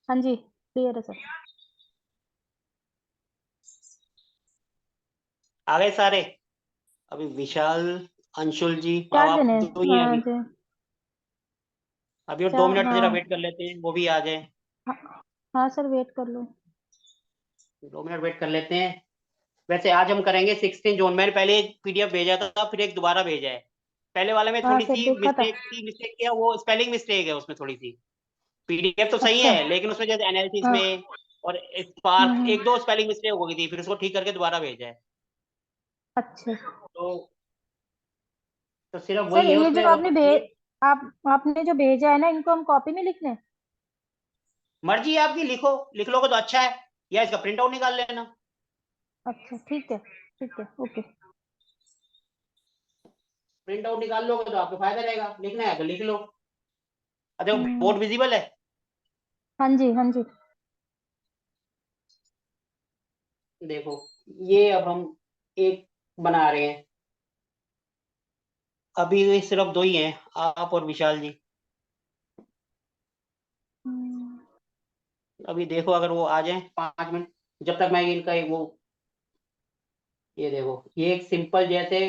हाँ जी, क्लियर है सर। आ गए सारे? अभी विशाल, अंशुल जी, अब 4 दिन आप है। दो ही हैं हाँ अभी। जी। अभी और 2 मिनट जरा हाँ वेट कर लेते हैं, वो भी आ जाए। हाँ। हाँ सर, वेट कर लो। 2 मिनट वेट कर लेते हैं। वैसे आज हम करेंगे 16 जोन। मैंने पहले एक पीडीएफ भेजा था, फिर एक दोबारा भेजा है। पहले वाले में हाँ थोड़ी सर, सी देखा था। मिस्टेक किया, वो स्पेलिंग मिस्टेक है उसमें थोड़ी सी। पीडीएफ तो सही अच्छा। है, लेकिन उसमें जैसे एनालिसिस हाँ। में और स्पार्क हम्म। एक दो स्पेलिंग मिस्टेक हो गई थी, फिर उसको ठीक करके दोबारा भेजा है। अच्छा तो सिर्फ सर, वही है ये जो उसमें, और आपने ये आपने जो भेजा है ना, इनको हम कॉपी में लिख लें? मर्जी है आपकी, लिखो। लिख लोगे तो अच्छा है, या इसका प्रिंट आउट निकाल लेना। अच्छा, ठीक है, ठीक है, ओके। प्रिंट आउट निकाल लोगे तो आपको फायदा रहेगा, लिखना है तो लिख लो। अच्छा, हम्म। बोर्ड विजिबल है? हाँ जी, हाँ जी। देखो, ये अब हम एक बना रहे हैं। अभी ये सिर्फ दो ही हैं, आप और विशाल जी। हम्म। अभी देखो, अगर वो आ जाए 5 मिनट, जब तक मैं इनका एक वो, ये देखो, ये एक सिंपल जैसे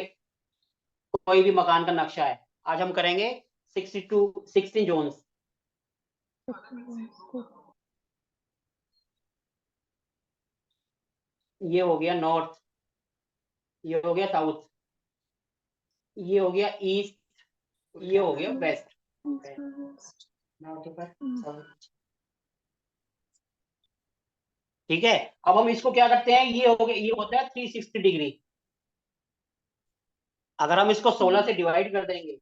कोई भी मकान का नक्शा है। आज हम करेंगे 16 जोन्स। ये हो गया नॉर्थ, ये हो गया साउथ, ये हो गया ईस्ट, ये हो गया वेस्ट। नॉर्थ ऊपर, साउथ। ठीक है। अब हम इसको क्या करते हैं, ये हो गया, ये होता है 360 डिग्री। अगर हम इसको 16 से डिवाइड कर देंगे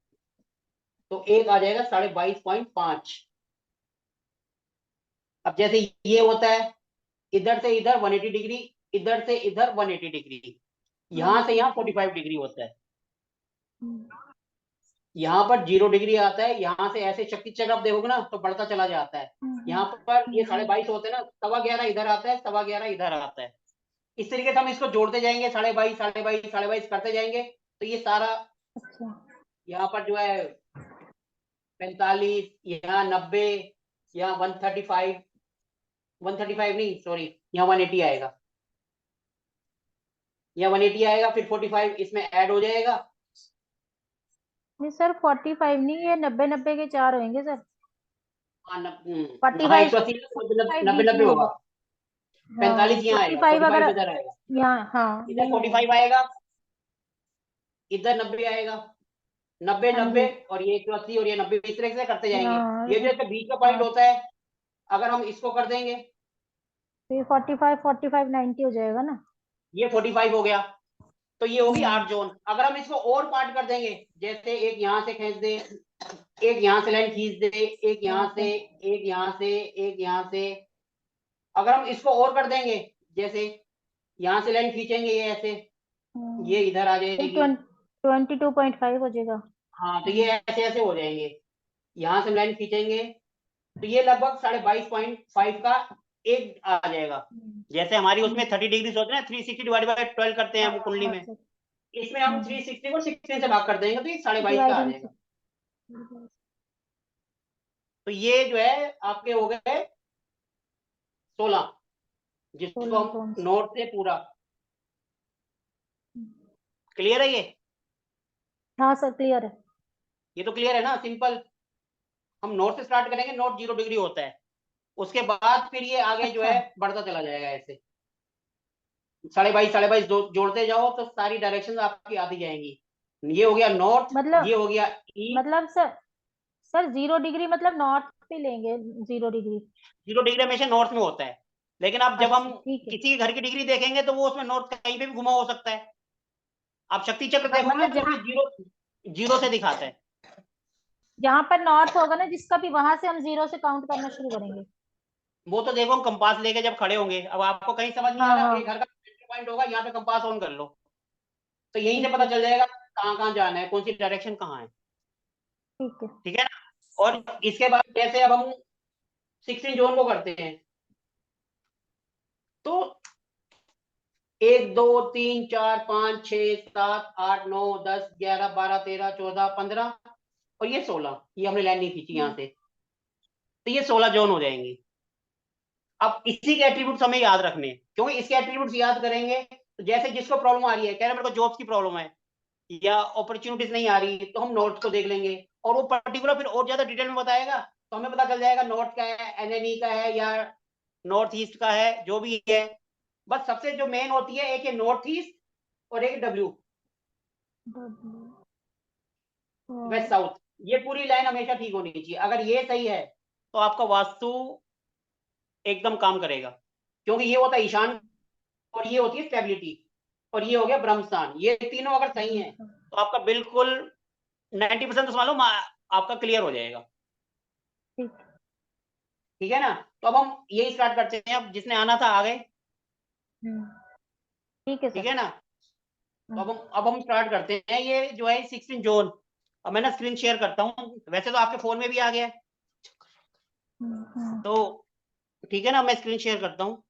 तो एक आ जाएगा 22.5। अब जैसे ये होता है, इधर से इधर 180 डिग्री, इधर से इधर 180 डिग्री, यहां से यहाँ 45 डिग्री होता है। यहाँ पर 0 डिग्री आता है, यहाँ से ऐसे शक्ति चक्र आप देखोगे ना तो बढ़ता चला जाता है। यहाँ पर ये 22.5 होते हैं ना, 11.25 इधर आता है, 11.25 इधर आता है। इस तरीके से हम इसको जोड़ते जाएंगे, 22.5 22.5 22.5 करते जाएंगे, तो ये सारा अच्छा। यहाँ पर जो है 45, यहाँ 90, यहाँ 135, 135 नहीं सॉरी, यहाँ 180 आएगा। यहाँ 180 आएगा, फिर 45 इसमें ऐड हो जाएगा। नहीं सर, 45 नहीं, ये 90 90 के 4 होंगे सर। हाँ, हाँ, 45 180, 5 नब्बे बीच नब्बे में होगा। होगा। हाँ, 45 यहाँ फोर्टी आएगा, फाइव अगर 45 इधर आएगा। यहाँ, हाँ, इधर नहीं आएगा। 45 आएगा, इधर 90 आएगा। 90 हाँ 90, जी। और ये 180 और ये 90, इस तरह से करते जाएंगे। हाँ। ये जो इसका बीच का पॉइंट हाँ, होता है, अगर हम इसको कर देंगे, तो ये 45 90 हो जाएगा ना? ये 45 हो गया। तो ये होगी हम्म। 8 जोन। अगर हम इसको और पार्ट कर देंगे, जैसे एक यहाँ से खींच दे, एक यहाँ से लाइन खींच दे, एक यहाँ बात है। से, एक यहाँ से, एक यहाँ से, अगर हम इसको और कर देंगे, जैसे यहाँ से लाइन खींचेंगे ये ऐसे, ये इधर आ फिर जाएगी। 22.5 हो जाएगा। हाँ, तो ये ऐसे ऐसे हो जाएंगे। यहाँ से हम लाइन खींचेंगे तो ये लगभग 22.5 का एक आ जाएगा। जैसे हमारी उसमें 30 डिग्री होते हैं ना, 360 डिवाइड बाई 12 करते हैं हाँ हम कुंडली हाँ में। सर। इसमें हम 360 को 16 से भाग कर देंगे तो ये 22.5 का आ डिवाइडिंग। जाएगा। तो ये जो है आपके हो गए 16, जिसको 16 हम जोन्स। नॉर्थ से पूरा। क्लियर है ये? हाँ सर, क्लियर है। ये तो क्लियर है ना, सिंपल। हम नॉर्थ से स्टार्ट करेंगे, नॉर्थ 0 डिग्री होता है। उसके बाद फिर ये आगे जो अच्छा। है बढ़ता चला जाएगा ऐसे, 22.5 22.5 जोड़ते जाओ तो सारी डायरेक्शन आपकी आती जाएंगी। ये हो गया नॉर्थ, मतलब ये हो गया ईस्ट। मतलब सर 0 डिग्री मतलब नॉर्थ पे लेंगे? 0 डिग्री। 0 डिग्री हमेशा नॉर्थ में होता है, लेकिन अब जब हम अच्छा, ठीक है। किसी के घर की डिग्री देखेंगे तो वो उसमें नॉर्थ कहीं पे भी घुमा हो सकता है। आप शक्ति चक्र हाँ, देखोगे मतलब तो उसमें जीरो, जीरो से दिखाता है। जहां पर नॉर्थ होगा ना जिसका भी, वहां से हम 0 से काउंट करना शुरू करेंगे। वो तो देखो हम कंपास लेके जब खड़े होंगे, अब आपको कहीं समझ नहीं आ हाँ रहा, हाँ। एक घर का सेंटर पॉइंट होगा, यहाँ पे कंपास ऑन कर लो, तो यहीं से ठीक पता है, चल जाएगा कहाँ कहाँ जाना है, कौन सी डायरेक्शन कहाँ है। ठीक है। ठीक है ना। और इसके बाद जैसे अब हम 16 जोन को करते हैं, तो 1 2 3 4 5 6 7 8 9 10 11 12 13 14 15, और ये 16, ये हमने लाइन नहीं खींची यहाँ से, तो ये 16 जोन हो जाएंगी। अब इसी के एट्रीब्यूट्स हमें याद रखने हैं, क्योंकि इसके एट्रीब्यूट्स याद करेंगे तो जैसे जिसको प्रॉब्लम आ रही है, कह रहे मेरे को जॉब्स की प्रॉब्लम है या अपॉर्चुनिटीज नहीं आ रही, तो हम नॉर्थ को देख लेंगे और वो पर्टिकुलर फिर और ज्यादा डिटेल में बताएगा, तो हमें पता चल जाएगा नॉर्थ का है, एनएनई का है या नॉर्थ ईस्ट का है, जो भी है। बस सबसे जो मेन होती है, एक है नॉर्थ ईस्ट और एक डब्ल्यू, वेस्ट साउथ। ये पूरी लाइन हमेशा ठीक होनी चाहिए। अगर ये सही है तो आपका वास्तु एकदम काम करेगा, क्योंकि ये होता है ईशान और ये होती है स्टेबिलिटी और ये हो गया ब्रह्मस्थान। ये तीनों अगर सही है तो आपका बिल्कुल 90% तो समझ लो आपका क्लियर हो जाएगा। ठीक है ना? तो अब हम यही स्टार्ट करते हैं। अब जिसने आना था आ गए। ठीक है ठीक सर। है ना? तो अब हम स्टार्ट करते हैं। ये जो है 16 जोन। अब मैं ना स्क्रीन शेयर करता हूँ, वैसे तो आपके फोन में भी आ गया है, तो ठीक है ना, मैं स्क्रीन शेयर करता हूँ।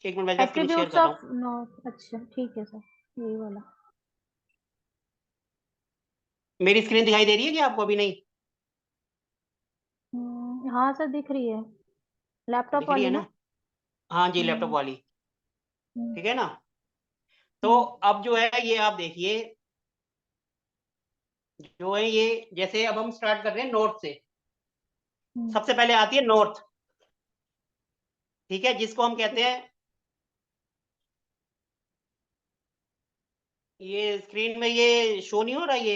एक मिनट, मैं स्क्रीन शेयर एट्रीब्यूट्स कर रहा ऑफ हूँ। नॉर्थ, अच्छा ठीक है सर, यही वाला। मेरी स्क्रीन दिखाई दे रही है कि आपको अभी नहीं हाँ सर दिख रही है, लैपटॉप दिख रही वाली है ना। ना? हाँ जी, लैपटॉप हम्म, वाली। हम्म, ठीक है ना? तो हम्म, अब जो है ये आप देखिए, जो है ये, जैसे अब हम स्टार्ट कर रहे हैं नॉर्थ से। हम्म, सबसे पहले आती है नॉर्थ। ठीक है, जिसको हम कहते हैं, ये स्क्रीन में ये शो नहीं हो रहा, ये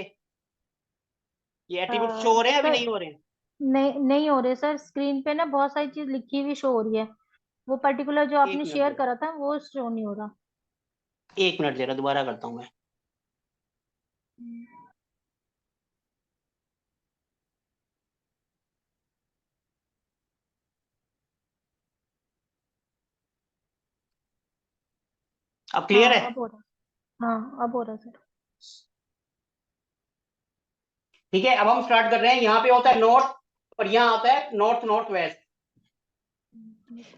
एट्रीब्यूट शो हो रहे हैं अभी, सर नहीं हो रहे हैं? नहीं नहीं हो रहे सर, स्क्रीन पे ना बहुत सारी चीज लिखी हुई शो हो रही है, वो पर्टिकुलर जो एक आपने मिनट शेयर जरा, करा था वो शो नहीं हो रहा। एक मिनट जरा, दोबारा करता हूँ मैं। अब क्लियर है? हाँ अब हो रहा, हाँ अब हो रहा सर। ठीक है, अब हम स्टार्ट कर रहे हैं। यहाँ पे होता है नॉर्थ और यहाँ आता है नॉर्थ नॉर्थ वेस्ट।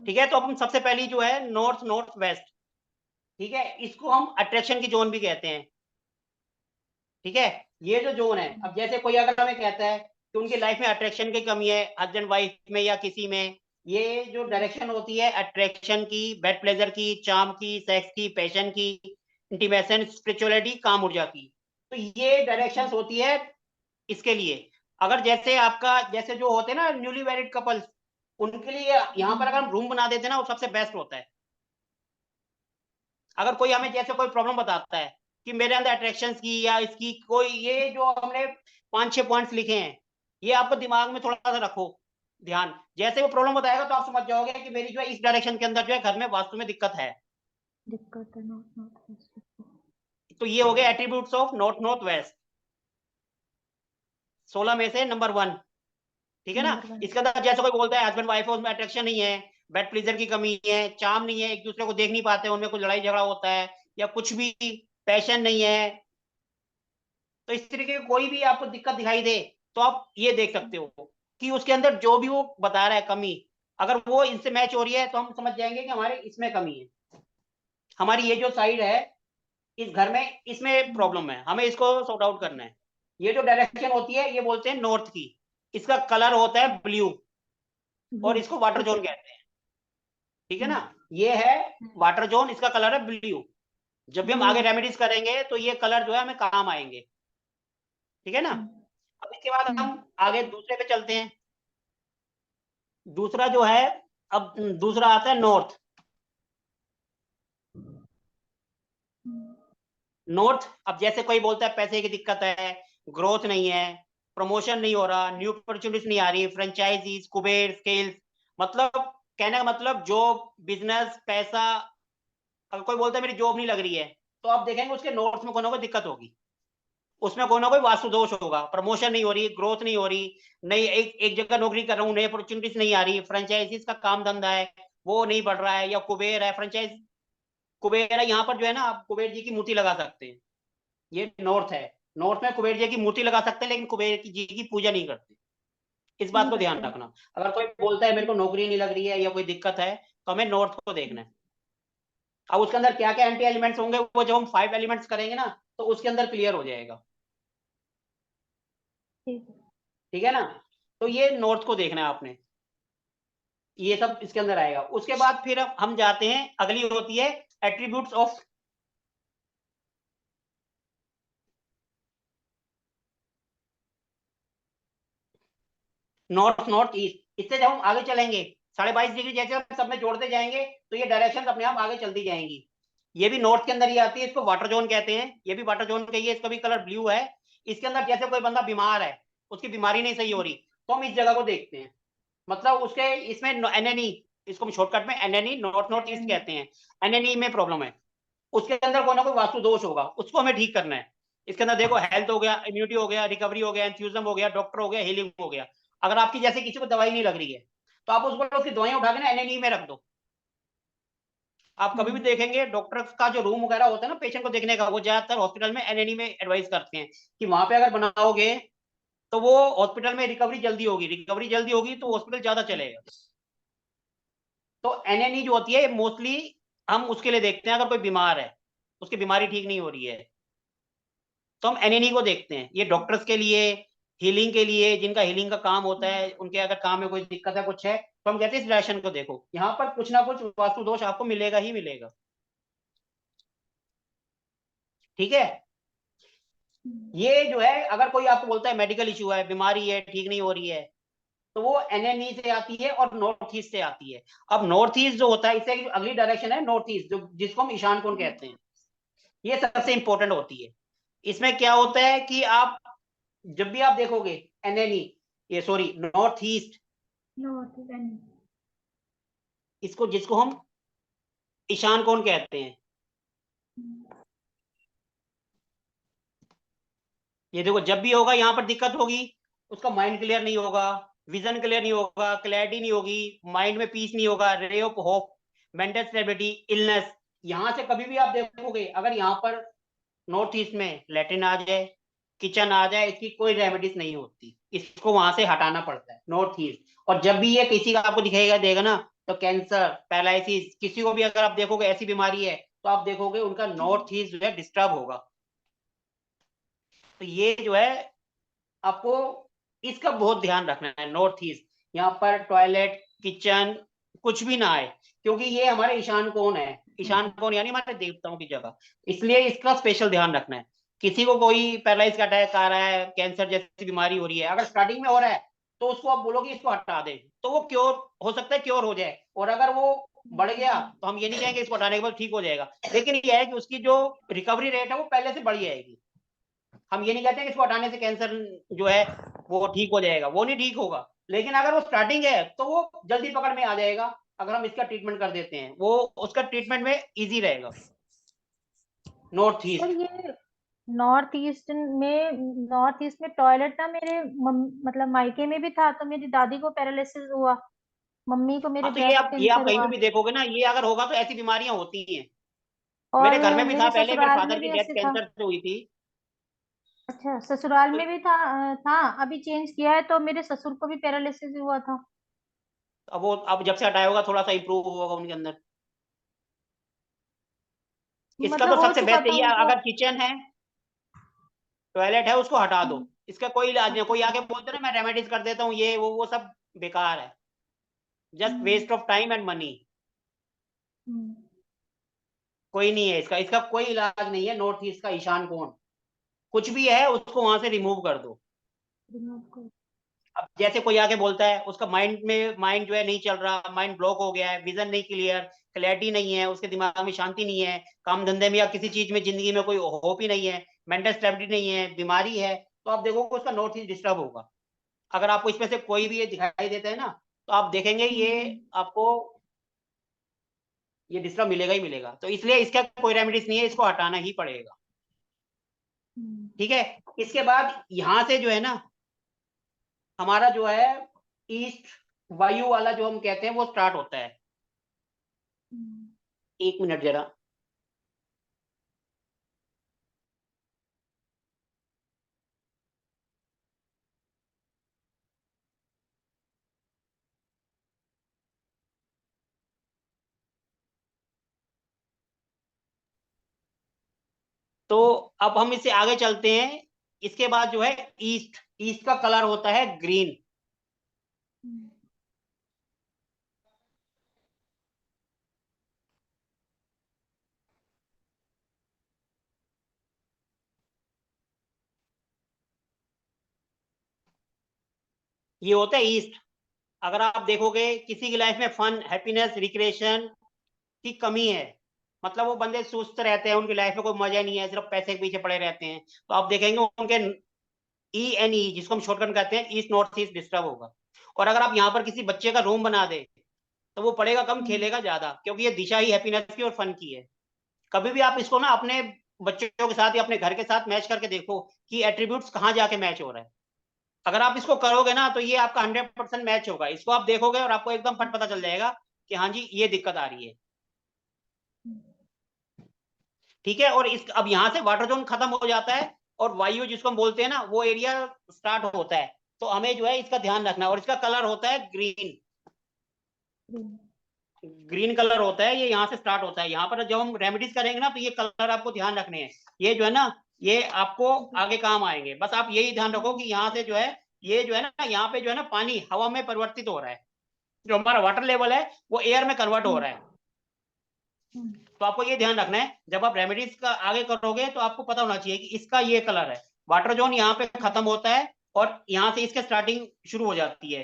ठीक है, तो अब हम सबसे पहली जो है नॉर्थ नॉर्थ वेस्ट। ठीक है, इसको हम अट्रैक्शन की जोन भी कहते हैं। ठीक है, ये जो जोन है, अब जैसे कोई अगर हमें कहता है कि उनकी लाइफ में अट्रैक्शन की कमी है, हस्बैंड वाइफ में या किसी में, ये जो डायरेक्शन होती है अट्रैक्शन की, बेड प्लेजर की, चार्म की, सेक्स की, पैशन की, इंटीमेशन, स्पिरिचुअलिटी, काम ऊर्जा की, तो ये डायरेक्शन होती है इसके लिए। अगर जैसे आपका, जैसे जो होते हैं ना न्यूली मैरिड कपल्स, उनके लिए यहाँ पर अगर हम रूम बना देते हैं ना, वो सबसे बेस्ट होता है। अगर कोई हमें जैसे कोई प्रॉब्लम बताता है कि मेरे अंदर अट्रैक्शन की या इसकी कोई, ये जो हमने 5-6 पॉइंट्स लिखे हैं, ये आपको दिमाग में थोड़ा सा रखो ध्यान। जैसे वो प्रॉब्लम बताएगा तो आप समझ जाओगे कि मेरी जो है इस डायरेक्शन के अंदर जो है घर में वास्तु में दिक्कत है। दिक्कत है नॉर्थ नॉर्थ वेस्ट। तो ये हो गए attributes of north north west, 16 में से नंबर 1। ठीक है ना? नंबर 1। इसके अंदर जैसे कोई बोलता है हस्बैंड वाइफ है, उसमें अट्रैक्शन नहीं है, बेड प्लेजर की कमी है, चार्म नहीं है, एक दूसरे को देख नहीं पाते, उनमें कुछ लड़ाई झगड़ा होता है या कुछ भी, पैशन नहीं है, तो इस तरीके की कोई भी आपको दिक्कत दिखाई दे, तो आप ये देख सकते हो कि उसके अंदर जो भी वो बता रहा है कमी, अगर वो इनसे मैच हो रही है तो हम समझ जाएंगे कि हमारे इसमें कमी है, हमारी ये जो साइड है इस घर में, इसमें प्रॉब्लम है, हमें इसको सॉर्ट आउट करना है। ये जो डायरेक्शन होती है ये बोलते हैं नॉर्थ की, इसका कलर होता है ब्लू और ब्लू, इसको वाटर ठीक है जोन सर। कहते हैं। ठीक है ना? ये है वाटर जोन, इसका कलर है ब्लू। जब भी हम ब्लू। आगे रेमेडीज करेंगे तो ये कलर जो है हमें काम आएंगे। ठीक है ना? अब इसके बाद हम आगे दूसरे पे चलते हैं। दूसरा जो है, अब दूसरा आता है नॉर्थ। नॉर्थ, अब जैसे कोई बोलता है पैसे की दिक्कत है, ग्रोथ नहीं है, प्रमोशन नहीं हो रहा, न्यू अपॉर्चुनिटीज नहीं आ रही, फ्रेंचाइजीज, कुबेर, स्केल्स, मतलब कहने का मतलब जॉब, बिजनेस, पैसा। अगर कोई बोलता है मेरी जॉब नहीं लग रही है, तो आप देखेंगे उसके नॉर्थ में कोई ना कोई दिक्कत होगी, उसमें कोई ना कोई वास्तु दोष होगा, प्रमोशन नहीं हो रही, ग्रोथ नहीं हो रही, नई एक एक जगह नौकरी कर रहा हूँ, नई अपॉर्चुनिटीज नहीं आ रही, फ्रेंचाइजीज का काम धंधा है वो नहीं बढ़ रहा है, या कुबेर है, फ्रेंचाइज कुबेर है, यहाँ पर जो है ना आप कुबेर जी की मूर्ति लगा सकते हैं। ये नॉर्थ है, नॉर्थ में कुबेर जी की मूर्ति लगा सकते हैं, लेकिन कुबेर जी की पूजा नहीं करते। इस बात नहीं को ध्यान करते। रखना। अगर कोई बोलता है मेरे को नौकरी नहीं लग रही है या कोई दिक्कत है, तो हमें नॉर्थ को देखना है। अब उसके अंदर क्या क्या एंटी एलिमेंट्स होंगे वो जब हम 5 एलिमेंट्स करेंगे ना तो उसके अंदर क्लियर हो जाएगा। ठीक है। ठीक है ना। तो ये नॉर्थ को देखना है आपने, ये सब इसके अंदर आएगा। उसके बाद फिर हम जाते हैं, अगली होती है attributes of north north east. इससे जब हम आगे चलेंगे 22.5 डिग्री जैसे हम सब में जोड़ते जाएंगे तो ये डायरेक्शन अपने आप आगे चलती जाएंगी। ये भी नॉर्थ के अंदर ही आती है, इसको वाटर जोन कहते हैं, ये भी वाटर जोन का ही है, इसका भी कलर ब्लू है। इसके अंदर जैसे कोई बंदा बीमार है, उसकी बीमारी नहीं सही हो रही, तो हम इस जगह को देखते हैं। मतलब उसके इसमें एनएनई, इसको हम शॉर्टकट में एनएनई नॉर्थ नॉर्थ ईस्ट कहते हैं। एनएनई में प्रॉब्लम है, उसके अंदर कोई ना कोई वास्तु दोष होगा, उसको हमें ठीक करना है। इसके अंदर देखो हेल्थ हो गया, इम्यूनिटी हो गया, रिकवरी हो गया, एंथ्यूजम हो गया, डॉक्टर हो गया, हीलिंग हो गया। अगर आपकी जैसे किसी को दवाई नहीं लग रही है तो आप उसको उसकी दवाइयां उठा के ना एनएनई में रख दो। आप कभी भी देखेंगे डॉक्टर का जो रूम वगैरह होता है ना पेशेंट को देखने का, वो ज्यादातर हॉस्पिटल में एनएनई में एडवाइस करते हैं कि वहां पे अगर बनाओगे तो वो हॉस्पिटल में रिकवरी जल्दी होगी, रिकवरी जल्दी होगी तो हॉस्पिटल ज्यादा चलेगा। तो एनएनई जो होती है मोस्टली हम उसके लिए देखते हैं, अगर कोई बीमार है, उसकी बीमारी ठीक नहीं हो रही है, तो हम एनएनई को देखते हैं। ये डॉक्टर्स के लिए, हीलिंग के लिए, जिनका हीलिंग का काम होता है, उनके अगर काम में कोई दिक्कत है, कुछ है, तो हम कहते हैं इस डायरेक्शन को देखो, यहाँ पर कुछ ना कुछ वास्तु दोष आपको मिलेगा ही मिलेगा। ठीक है। ये जो है अगर कोई आपको बोलता है मेडिकल इशू है, बीमारी है, ठीक नहीं हो रही है, तो वो एनएनई से आती है और नॉर्थ ईस्ट से आती है। अब नॉर्थ ईस्ट जो होता है, इससे अगली डायरेक्शन है नॉर्थ ईस्ट, जो जिसको हम ईशान कोण कहते हैं। ये सबसे इंपॉर्टेंट होती है। इसमें क्या होता है कि आप जब भी आप देखोगे एनएनई, ये सॉरी नॉर्थ ईस्ट, इसको जिसको हम ईशान कोण कहते हैं, ये देखो जब भी होगा यहाँ पर दिक्कत होगी, उसका माइंड क्लियर नहीं होगा, विजन क्लियर नहीं होगा, क्लैरिटी नहीं होगी, माइंड में पीस नहीं होगा, ray of hope, mental stability, illness. यहाँ से कभी भी आप देखोगे अगर यहाँ पर नॉर्थ ईस्ट में लैट्रिन आ जाए, किचन आ जाए, इसकी कोई रेमेडीज नहीं होती, इसको वहां से हटाना पड़ता है नॉर्थ ईस्ट। और जब भी ये किसी का आपको दिखेगा देगा ना, तो कैंसर, पैरालिसिस, किसी को भी अगर आप देखोगे ऐसी बीमारी है, तो आप देखोगे उनका नॉर्थ ईस्ट जो है डिस्टर्ब होगा। तो ये जो है आपको इसका बहुत ध्यान रखना है। नॉर्थ ईस्ट, यहाँ पर टॉयलेट, किचन कुछ भी ना आए, क्योंकि ये हमारे ईशान कोण है। ईशान कोण यानी हमारे देवताओं की जगह, इसलिए इसका स्पेशल ध्यान रखना है। किसी को कोई पैरालाइज का अटैक आ रहा है, कैंसर जैसी बीमारी हो रही है, अगर स्टार्टिंग में हो रहा है तो उसको आप बोलो कि इसको हटा दे, तो वो क्योर हो सकता है, क्योर हो जाए। और अगर वो बढ़ गया तो हम ये नहीं कहेंगे इसको हटाने के बाद ठीक हो जाएगा, लेकिन ये है कि उसकी जो रिकवरी रेट है वो पहले से बढ़ जाएगी। हम ये नहीं कहते कि इसको हटाने से कैंसर जो है वो ठीक हो जाएगा, वो नहीं ठीक होगा, लेकिन अगर वो स्टार्टिंग है तो वो जल्दी पकड़ में आ जाएगा। अगर हम इसका ट्रीटमेंट कर देते हैं वो उसका ट्रीटमेंट में इजी रहेगा। नॉर्थ और ईस्ट, ये नॉर्थ ईस्ट में टॉयलेट ना मेरे मतलब मायके में भी था, तो मेरी दादी को पैरालिसिस हुआ, मम्मी को मेरे हाँ तो ब्रेस्ट ये आप कैंसर कहीं पे हुआ। भी देखोगे ना, ये अगर होगा तो ऐसी बीमारियां होती हैं। और मेरे घर में भी था, मेरे पहले मेरे ससुराल फादर में की भी डेथ ऐसे था। कैंसर से हुई थी। अच्छा, ससुराल तो में भी था। अभी चेंज किया है, तो मेरे ससुर को भी पैरालिसिस हुआ था। अब वो अब जब से हटाया होगा थोड़ा सा इंप्रूव होगा उनके अंदर। इसका मतलब तो हो सबसे चुका बेस्ट था ये है, उनको। अगर किचन है, टॉयलेट है, उसको हटा दो। इसका कोई इलाज नहीं है। कोई आके बोलते ना मैं रेमेडीज कर देता हूँ, ये वो सब बेकार है, just hmm, waste of time and money. Hmm, कोई नहीं है इसका, इसका कोई इलाज नहीं है। नॉर्थ ईस्ट का ईशान कोण कुछ भी है उसको वहां से रिमूव कर दो। दिमाग को। अब जैसे कोई आके बोलता है उसका माइंड जो है नहीं चल रहा, माइंड ब्लॉक हो गया है, विजन नहीं क्लियर, क्लैरिटी नहीं है, उसके दिमाग में शांति नहीं है, काम धंधे में या किसी चीज में जिंदगी में कोई होप ही नहीं है, मेंटल स्टेबिलिटी नहीं है, बीमारी है, तो आप देखोगे उसका नॉर्थ ईस्ट डिस्टर्ब होगा। अगर आपको इसमें से कोई भी ये दिखाई देता है ना, तो आप देखेंगे ये हम्म, आपको ये डिस्टर्ब मिलेगा ही मिलेगा। तो इसलिए इसका कोई रेमेडीज नहीं है, इसको हटाना ही पड़ेगा। हम्म, ठीक है। इसके बाद यहां से जो है ना हमारा जो है ईस्ट वायु वाला जो हम कहते हैं वो स्टार्ट होता है। हम्म। 1 मिनट जरा। तो अब हम इससे आगे चलते हैं। इसके बाद जो है ईस्ट, ईस्ट का कलर होता है ग्रीन। ये होता है ईस्ट। अगर आप देखोगे किसी की लाइफ में फन, हैप्पीनेस, रिक्रिएशन की कमी है, मतलब वो बंदे सुस्त रहते हैं, उनकी लाइफ में कोई मजा नहीं है, सिर्फ पैसे के पीछे पड़े रहते हैं, तो आप देखेंगे उनके ENE, जिसको हम शॉर्टकट कहते हैं, ईस्ट नॉर्थ ईस्ट डिस्टर्ब होगा। और अगर आप यहाँ पर किसी बच्चे का रूम बना दे तो वो पढ़ेगा कम, खेलेगा ज्यादा, क्योंकि ये दिशा ही हैप्पीनेस की और फन की है। कभी भी आप इसको ना अपने बच्चों के साथ या अपने घर के साथ मैच करके देखो कि एट्रीब्यूट्स कहाँ जाके मैच हो रहा है। अगर आप इसको करोगे ना तो ये आपका 100% मैच होगा। इसको आप देखोगे और आपको एकदम फट पता चल जाएगा कि हाँ जी ये दिक्कत आ रही है। ठीक है। और इस अब यहाँ से वाटर जोन खत्म हो जाता है और वायु जिसको हम बोलते हैं ना, वो एरिया स्टार्ट होता है। तो हमें जो है इसका ध्यान रखना है। और इसका कलर होता है ग्रीन। ग्रीन कलर होता है, ये यहाँ से स्टार्ट होता है। यहाँ पर जब हम रेमेडीज करेंगे ना तो ये कलर आपको ध्यान रखने हैं। ये जो है ना, ये आपको आगे काम आएंगे। बस आप यही ध्यान रखो कि यहाँ से जो है, ये जो है ना, यहाँ पे जो है ना पानी हवा में परिवर्तित हो रहा है। जो हमारा वाटर लेवल है वो एयर में कन्वर्ट हो रहा है। तो आपको ये ध्यान रखना है, जब आप रेमेडीज का आगे करोगे तो आपको पता होना चाहिए कि इसका ये कलर है। वाटर जोन यहाँ पे खत्म होता है और यहाँ से इसके स्टार्टिंग शुरू हो जाती है,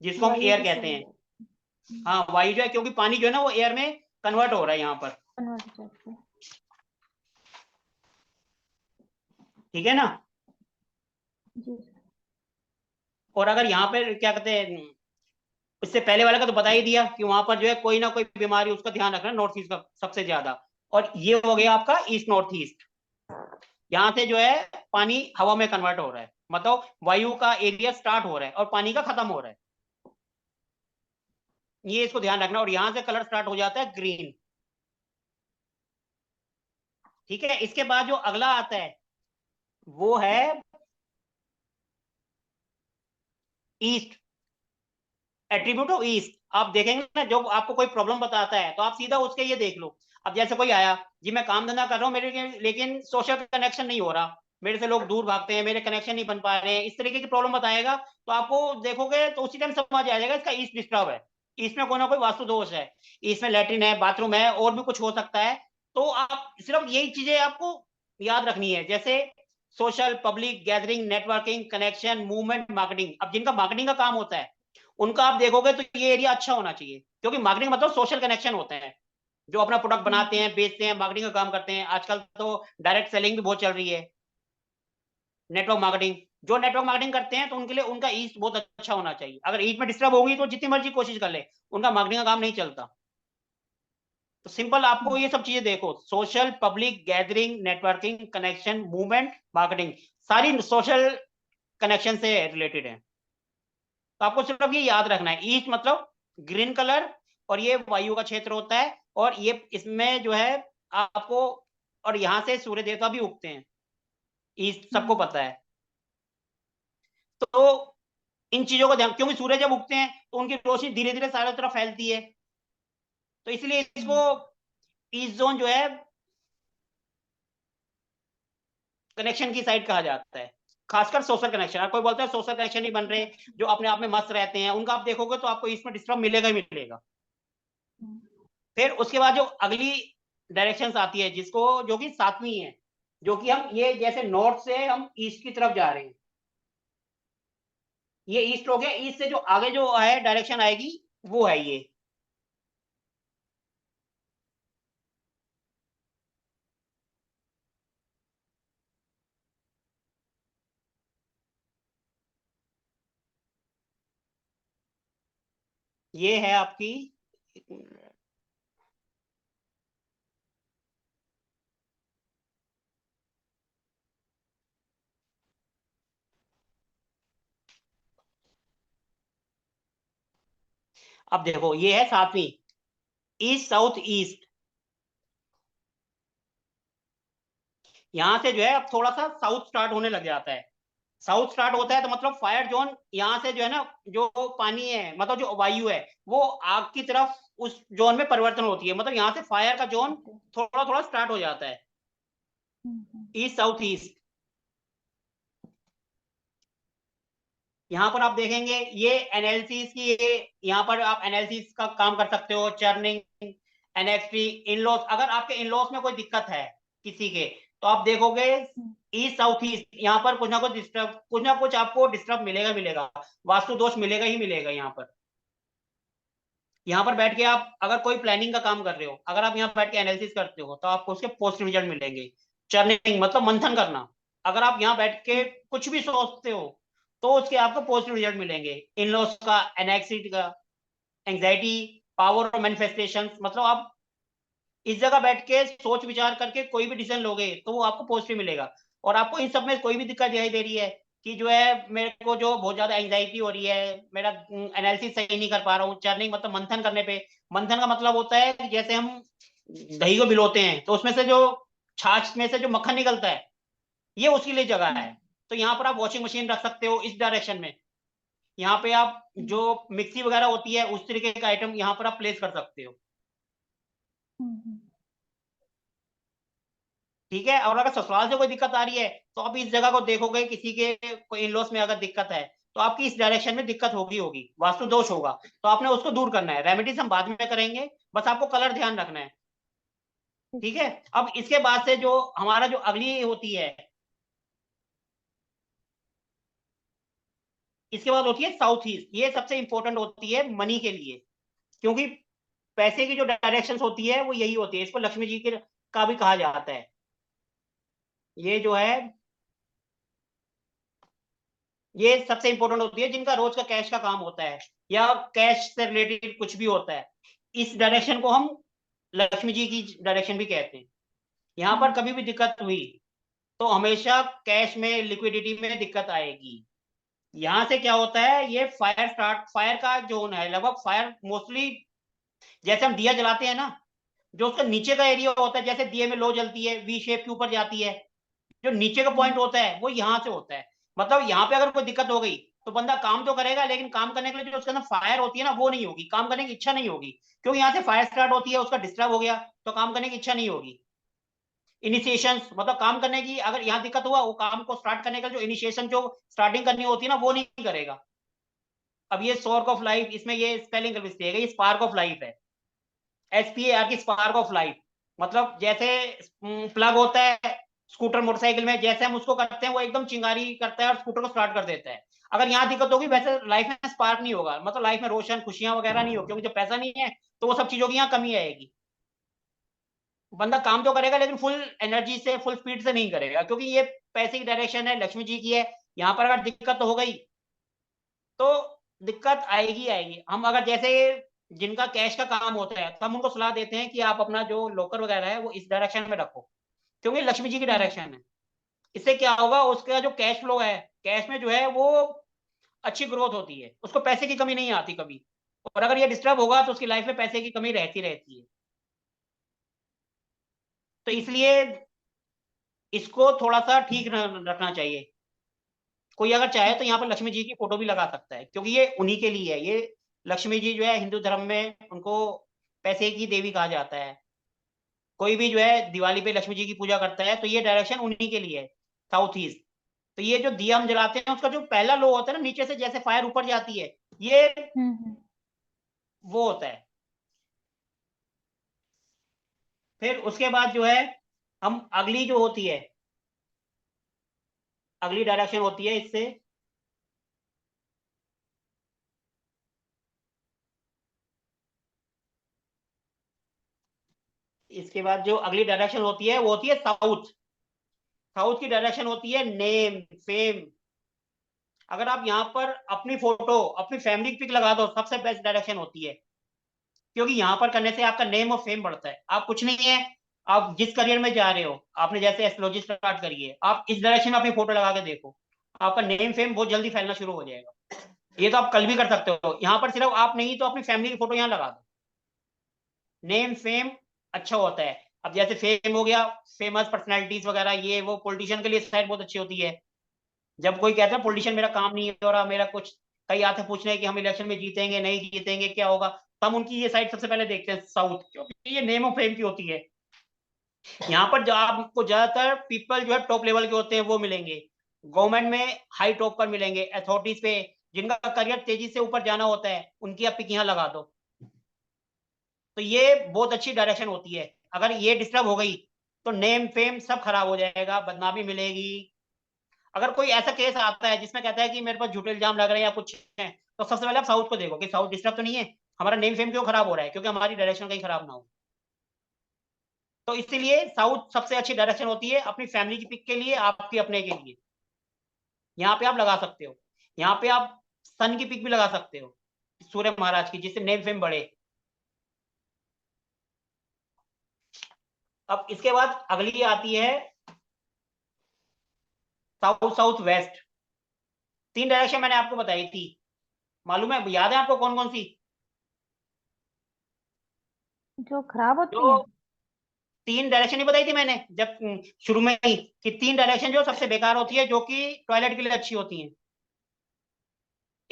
जिसको हम एयर कहते हैं। हाँ, वायु जो है, क्योंकि पानी जो है ना वो एयर में कन्वर्ट हो रहा है यहाँ पर। ठीक है ना। और अगर यहाँ पे क्या कहते हैं, इससे पहले वाले का तो बता ही दिया कि वहां पर जो है कोई ना कोई बीमारी, उसका ध्यान रखना नॉर्थ ईस्ट का सबसे ज्यादा। और ये हो गया आपका ईस्ट नॉर्थ ईस्ट। यहाँ से जो है पानी हवा में कन्वर्ट हो रहा है, मतलब वायु का एरिया स्टार्ट हो रहा है और पानी का खत्म हो रहा है। ये इसको ध्यान रखना। और यहाँ से कलर स्टार्ट हो जाता है ग्रीन। ठीक है। इसके बाद जो अगला आता है वो है ईस्ट, एट्रीब्यूट ऑफ ईस्ट। आप देखेंगे ना, जब आपको कोई प्रॉब्लम बताता है तो आप सीधा उसके ये देख लो। अब जैसे कोई आया जी, मैं काम धंधा कर रहा हूँ मेरे, लेकिन सोशल कनेक्शन नहीं हो रहा, मेरे से लोग दूर भागते हैं, मेरे कनेक्शन नहीं बन पा रहे हैं, इस तरीके की प्रॉब्लम बताएगा, तो आपको देखोगे तो उसी टाइम समझ आ जाएगा इसका ईस्ट डिस्टर्ब है, इसमें कोई ना कोई वास्तु दोष है, इसमें लैट्रिन है, बाथरूम है, और भी कुछ हो सकता है। तो आप सिर्फ यही चीजें आपको याद रखनी है, जैसे social, public, gathering, networking, connection, movement, marketing. अब जिनका मार्केटिंग का काम होता है उनका आप देखोगे तो ये एरिया अच्छा होना चाहिए, क्योंकि मार्केटिंग मतलब सोशल कनेक्शन होते हैं। जो अपना प्रोडक्ट बनाते हैं, बेचते हैं, मार्केटिंग का काम करते हैं। आजकल तो डायरेक्ट सेलिंग भी बहुत चल रही है, नेटवर्क मार्केटिंग। जो नेटवर्क मार्केटिंग करते हैं तो उनके लिए उनका ईस्ट बहुत अच्छा होना चाहिए। अगर ईस्ट में डिस्टर्ब होगी तो जितनी मर्जी कोशिश कर ले, उनका मार्केटिंग का काम नहीं चलता। तो सिंपल आपको ये सब चीजें देखो, social, public, gathering, networking, connection, movement, marketing, सारी सोशल कनेक्शन से रिलेटेड है। तो आपको सिर्फ ये याद रखना है, ईस्ट मतलब ग्रीन कलर, और ये वायु का क्षेत्र होता है। और ये इसमें जो है आपको, और यहाँ से सूर्य देवता भी उगते हैं, ईस्ट सबको पता है। तो इन चीजों को ध्यान, क्योंकि सूर्य जब उगते हैं तो उनकी रोशनी धीरे धीरे चारों तरफ फैलती है, तो इसलिए इसको ईस्ट जोन जो है कनेक्शन की साइड कहा जाता है। खासकर सोशल कनेक्शन, अगर कोई बोलता है सोशल कनेक्शन नहीं बन रहे, जो अपने आप में मस्त रहते हैं, उनका आप देखोगे तो आपको इसमें डिस्टर्ब मिलेगा ही मिलेगा। फिर उसके बाद जो अगली डायरेक्शन आती है, जिसको, जो कि सातवीं है, जो कि हम ये जैसे नॉर्थ से हम ईस्ट की तरफ जा रहे हैं, ये ईस्ट हो गया। ईस्ट से जो आगे जो है डायरेक्शन आएगी वो है ये है आपकी। अब देखो ये है सातवीं, ईस्ट साउथ ईस्ट। यहां से जो है अब थोड़ा सा साउथ स्टार्ट होने लग जाता है। साउथ स्टार्ट होता है तो मतलब फायर जोन यहाँ से जो है ना, जो पानी है, मतलब जो वायु है, वो आग की तरफ उस जोन में परिवर्तन होती है, मतलब यहाँ से फायर का जोन थोड़ा थोड़ा स्टार्ट हो जाता है। East south east. यहाँ पर आप देखेंगे ये एनालिसिस की, ये यहाँ पर आप एनालिसिस का काम कर सकते हो, चर्निंग, एनएक्सटी, इन लॉस। अगर आपके इन लॉस में कोई दिक्कत है किसी के, तो आप देखोगे ईस्ट साउथ ईस्ट, यहाँ पर कुछ ना कुछ डिस्टर्ब, कुछ ना कुछ आपको डिस्टर्ब मिलेगा मिलेगा, वास्तु दोष मिलेगा ही मिलेगा यहाँ पर। यहाँ पर बैठ के आप अगर कोई प्लानिंग का काम कर रहे हो, अगर आप यहाँ बैठ के एनालिसिस करते हो, तो आपको उसके पॉजिटिव रिजल्ट मिलेंगे। चर्निंग मतलब मंथन करना, अगर आप यहाँ बैठ के कुछ भी सोचते हो, तो उसके आपको पॉजिटिव रिजल्ट मिलेंगे। इन लॉस का, एनेक्सिटी का, एंग्जाइटी, पावर ऑफ मैनिफेस्टेशन, मतलब आप इस जगह बैठ के सोच विचार करके कोई भी डिसीजन लोगे तो वो आपको पॉजिटिव मिलेगा। और आपको इन सब में कोई भी दिक्कत दिखाई दे रही है कि जो है मेरे को जो बहुत ज्यादा एंग्जाइटी हो रही है, मेरा एनालिसिस सही नहीं कर पा रहा हूँ, चर्निंग मतलब मंथन करने पे, मंथन का मतलब होता है कि जैसे हम दही को भिगोते हैं तो उसमें से जो छाछ में से जो मक्खन निकलता है, ये उसके लिए जगह है। तो यहाँ पर आप वॉशिंग मशीन रख सकते हो इस डायरेक्शन में। यहाँ पे आप जो मिक्सी वगैरह होती है उस तरीके का आइटम यहाँ पर आप प्लेस कर सकते हो। ठीक है। और अगर ससुराल से कोई दिक्कत आ रही है, तो आप इस जगह को देखोगे, किसी के कोई इन लॉस में अगर दिक्कत है, तो आपकी इस डायरेक्शन में दिक्कत होगी, वास्तु दोष होगा, तो आपने उसको दूर करना है। रेमेडीज हम बाद में करेंगे, बस आपको कलर ध्यान रखना है। ठीक है। अब इसके बाद से जो हमारा जो अगली होती है, इसके बाद होती है साउथ ईस्ट। ये सबसे इंपॉर्टेंट होती है मनी के लिए, क्योंकि पैसे की जो डायरेक्शन होती है वो यही होती है। इसको लक्ष्मी जी के का भी कहा जाता है। ये जो है, ये सबसे इंपॉर्टेंट होती है जिनका रोज का कैश का काम होता है, या कैश से रिलेटेड कुछ भी होता है। इस डायरेक्शन को हम लक्ष्मी जी की डायरेक्शन भी कहते हैं। यहाँ पर कभी भी दिक्कत हुई तो हमेशा कैश में, लिक्विडिटी में दिक्कत आएगी। यहाँ से क्या होता है, ये फायर का जोन है लगभग। फायर मोस्टली जैसे हम दिया जलाते हैं ना, जो उसका नीचे का एरिया होता है, जैसे दिए में लो जलती है, वी शेप के ऊपर जाती है, जो नीचे का पॉइंट होता है वो यहाँ से होता है। मतलब यहाँ पे अगर कोई दिक्कत हो गई तो बंदा काम तो करेगा, लेकिन काम करने के लिए जो उसके अंदर फायर होती है ना, वो नहीं होगी, काम करने की इच्छा नहीं होगी। क्योंकि यहाँ से फायर स्टार्ट होती है, उसका डिस्टर्ब हो गया तो काम करने की इच्छा नहीं होगी। इनिशिएशन मतलब काम करने की, अगर यहाँ दिक्कत हुआ, वो काम को स्टार्ट करने का जो इनिशिएशन, जो स्टार्टिंग करनी होती है ना, वो नहीं करेगा। अब ये स्पार्क ऑफ लाइफ, इसमें ये स्पेलिंग का मिस्टेक है, ये स्पार्क ऑफ लाइफ है, SPAR की, स्पार्क ऑफ लाइफ। मतलब जैसे प्लग होता है स्कूटर मोटरसाइकिल में, जैसे हम उसको करते हैं वो एकदम चिंगारी करता है और स्कूटर को स्टार्ट कर देता है। अगर यहाँ दिक्कत होगी, वैसे लाइफ में स्पार्क नहीं होगा, मतलब लाइफ में रोशन, खुशियां वगैरह नहीं होगी, क्योंकि जब पैसा नहीं है तो वो सब चीजों की यहाँ कमी आएगी। बंदा काम तो करेगा लेकिन फुल एनर्जी से, फुल स्पीड से नहीं करेगा, क्योंकि ये पैसे की डायरेक्शन है, लक्ष्मी जी की है। यहाँ पर अगर दिक्कत हो गई तो दिक्कत आएगी आएगी। हम अगर जैसे जिनका कैश का काम होता है, तो हम उनको सलाह देते हैं कि आप अपना जो लॉकर वगैरह है वो इस डायरेक्शन में रखो, क्योंकि लक्ष्मी जी की डायरेक्शन है। इससे क्या होगा, उसका जो कैश फ्लो है, कैश में जो है वो अच्छी ग्रोथ होती है, उसको पैसे की कमी नहीं आती कभी। और अगर ये डिस्टर्ब होगा तो उसकी लाइफ में पैसे की कमी रहती रहती है। तो इसलिए इसको थोड़ा सा ठीक रखना चाहिए। कोई अगर चाहे तो यहाँ पर लक्ष्मी जी की फोटो भी लगा सकता है, क्योंकि ये उन्हीं के लिए है। ये लक्ष्मी जी जो है हिंदू धर्म में उनको पैसे की देवी कहा जाता है। कोई भी जो है दिवाली पे लक्ष्मी जी की पूजा करता है तो ये डायरेक्शन उन्हीं के लिए है, साउथ ईस्ट। तो ये जो दिया हम जलाते हैं, उसका जो पहला लो होता है ना, नीचे से जैसे फायर ऊपर जाती है, ये वो होता है। फिर उसके बाद जो है, हम अगली जो होती है, अगली डायरेक्शन होती है इससे, इसके बाद जो अगली डायरेक्शन होती है वो होती है साउथ। साउथ की डायरेक्शन होती है नेम, फेम। अगर आप यहाँ पर अपनी फोटो, अपनी फैमिली की पिक लगा दो, सबसे बेस्ट डायरेक्शन होती है। क्योंकि यहाँ पर करने से आपका नेम और फेम बढ़ता है। आप कुछ नहीं है, आप जिस करियर में जा रहे हो, आपने जैसे एस्ट्रोलॉजी स्टार्ट करी है, आप इस डायरेक्शन में अपनी फोटो लगा के देखो, आपका नेम फेम बहुत जल्दी फैलना शुरू हो जाएगा। ये तो आप कल भी कर सकते हो। यहाँ पर सिर्फ आप नहीं तो अपनी फैमिली की फोटो यहाँ लगा दो, नेम फेम अच्छा होता है। अब जैसे फेम हो गया, फेमस पर्सनैलिटीज वगैरह, ये वो पॉलिटिशियन के लिए साइड बहुत अच्छी होती है। जब कोई कहता है पॉलिटिशियन मेरा काम नहीं हो रहा, मेरा कुछ, कई आते पूछने कि हम इलेक्शन में जीतेंगे नहीं जीतेंगे क्या होगा, तो हम उनकी ये साइड सबसे पहले देखते हैं साउथ, क्योंकि ये नेम ऑफ फेम की होती है। यहाँ पर जो आपको ज्यादातर पीपल जो है टॉप लेवल के होते हैं वो मिलेंगे, गवर्नमेंट में हाई टॉप पर मिलेंगे, अथॉरिटीज पे, जिनका करियर तेजी से ऊपर जाना होता है उनकी आप पिक यहाँ लगा दो। तो ये बहुत अच्छी डायरेक्शन होती है। अगर ये डिस्टर्ब हो गई तो नेम फेम सब खराब हो जाएगा, बदनामी मिलेगी। अगर कोई ऐसा केस आता है जिसमें कहता है कि मेरे पास झूठे इल्जाम लग रहे हैं या कुछ है, तो सबसे पहले आप साउथ को देखो कि साउथ डिस्टर्ब तो नहीं है, हमारा नेम फेम क्यों खराब हो रहा है, क्योंकि हमारी डायरेक्शन कहीं खराब ना हो। तो इसीलिए साउथ सबसे अच्छी डायरेक्शन होती है अपनी फैमिली की पिक के लिए, आपके अपने के लिए। यहाँ पे आप लगा सकते हो, यहाँ पे आप सन की पिक भी लगा सकते हो, सूर्य महाराज की, जिससे नेम फेम बढ़े। अब इसके बाद अगली आती है साउथ साउथ वेस्ट। 3 डायरेक्शन मैंने आपको बताई थी, मालूम है, याद है आपको कौन कौन सी? जो खराब होती है। जो 3 डायरेक्शन ही बताई थी मैंने जब शुरू में ही, कि 3 डायरेक्शन जो सबसे बेकार होती है, जो कि टॉयलेट के लिए अच्छी होती हैं।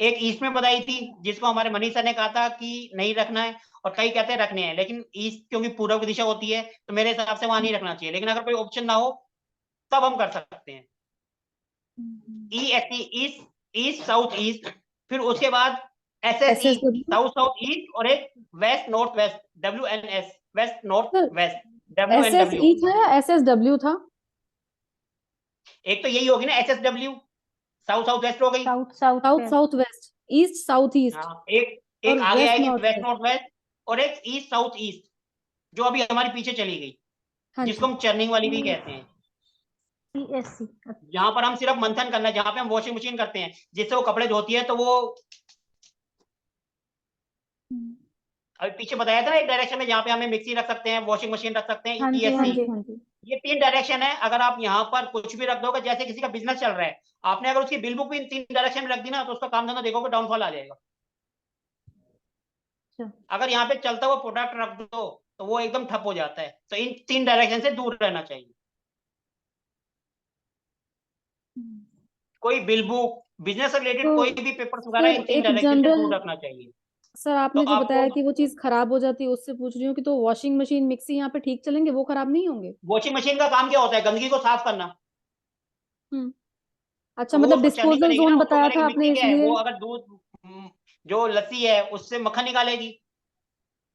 एक ईस्ट में बताई थी, जिसको हमारे मनीष सर ने कहा था कि नहीं रखना है, और कई कहते हैं रखने हैं, लेकिन ईस्ट क्योंकि पूर्व की दिशा होती है तो मेरे हिसाब से वहां नहीं रखना चाहिए, लेकिन अगर कोई ऑप्शन ना हो तब हम कर सकते हैं। ईस्ट, ईस्ट साउथ ईस्ट, फिर उसके बाद S S E, SSW। South south east, और एक west north west, WNS, west north sir west, WNW। SSE था या SSW था? एक तो यही होगी ना SSW, साउथ साउथ वेस्ट हो गई। साउथ साउथ साउथ है। South west, east south east, हाँ, एक एक और आगे वेस्ट आएगी north west west. North west, और एक ईस्ट साउथ ईस्ट, जो अभी हमारे पीछे चली गई, हाँ जिसको जी। हम चर्निंग वाली भी कहते हैं। CSC। जहां पर हम सिर्फ मंथन करना है, जहां पे हम वॉशिंग मशीन करते हैं, जिससे वो कपड़े धोती है, तो वो अभी पीछे बताया था ना एक डायरेक्शन में, जहाँ पे हमें मिक्सी रख सकते हैं, वॉशिंग मशीन रख सकते हैं, हाँ जी, हाँ हाँ ESC। जी। जी। हाँ जी। ये 3 डायरेक्शन है। अगर आप यहाँ पर कुछ भी रख दोगे, जैसे किसी का बिजनेस चल रहा है, आपने अगर उसकी बिल बुक भी इन 3 डायरेक्शन में रख दी ना, तो उसका काम धंधा देखोगे डाउनफॉल आ जाएगा। अच्छा। अगर यहाँ पे चलता हुआ प्रोडक्ट रख दो तो वो एकदम ठप हो जाता है। तो इन 3 डायरेक्शन से दूर रहना चाहिए। कोई बिल बुक, बिजनेस से रिलेटेड कोई तो भी पेपर्स वगैरह, इन सर 3 एक डायरेक्शन से जनरल, दूर रखना चाहिए। सर तो आपने जो आपको बताया कि वो चीज खराब हो जाती है, उससे पूछ रही हूँ कि तो वॉशिंग मशीन मिक्सी यहाँ पे ठीक चलेंगे, वो खराब नहीं होंगे? वॉशिंग मशीन का काम क्या होता है? गंदगी को साफ करना। हम्म। अच्छा, तो वो मतलब उसको चर्निंग डिस्पोजल करेगी ना, जोन उसको बताया करेगी। था मिक्सी आपने क्या है, इसलिए। वो अगर दूध, जो लस्सी है उससे मक्खन निकालेगी।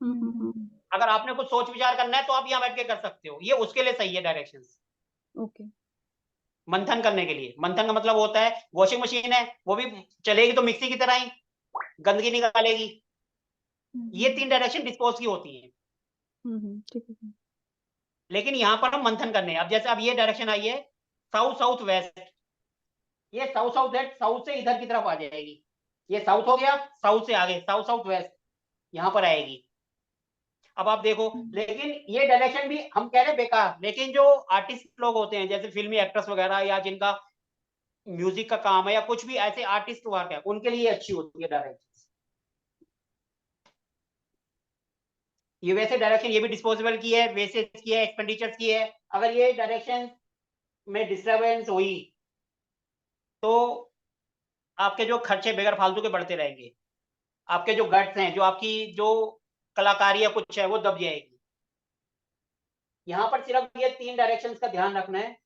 हम्म। अगर आपने कुछ सोच विचार करना है तो आप यहाँ बैठ के कर सकते हो, ये उसके लिए सही है डायरेक्शंस। ओके। मंथन करने के लिए, मंथन का मतलब होता है, वॉशिंग मशीन है वो भी चलेगी तो मिक्सी की तरह ही गंदगी निकालेगी। ये 3 डायरेक्शन डिस्पोज की होती हैं। ठीक है। लेकिन यहाँ पर हम मंथन करने हैं। अब जैसे अब ये डायरेक्शन आई है साउथ साउथ वेस्ट, ये साउथ साउथ वेस्ट, साउथ से इधर की तरफ आ जाएगी। ये साउथ हो गया, साउथ से आगे साउथ साउथ वेस्ट यहाँ पर आएगी। अब आप देखो, लेकिन ये डायरेक्शन भी हम कह रहे हैं बेकार, लेकिन जो आर्टिस्ट लोग होते हैं, जैसे फिल्मी एक्ट्रेस वगैरह, या जिनका म्यूजिक का काम है, या कुछ भी ऐसे आर्टिस्ट वर्क है, उनके लिए अच्छी होती है डायरेक्शन। ये वैसे डायरेक्शन, ये भी डिस्पोजेबल की है, वेसेस की है, एक्सपेंडिचर्स की है। अगर ये डायरेक्शन में डिस्टरबेंस हुई तो आपके जो खर्चे बेगर फालतू के बढ़ते रहेंगे, आपके जो गट्स हैं, जो आपकी जो कलाकारी या कुछ है, वो दब जाएगी। यहाँ पर सिर्फ ये 3 डायरेक्शंस का ध्यान रखना है।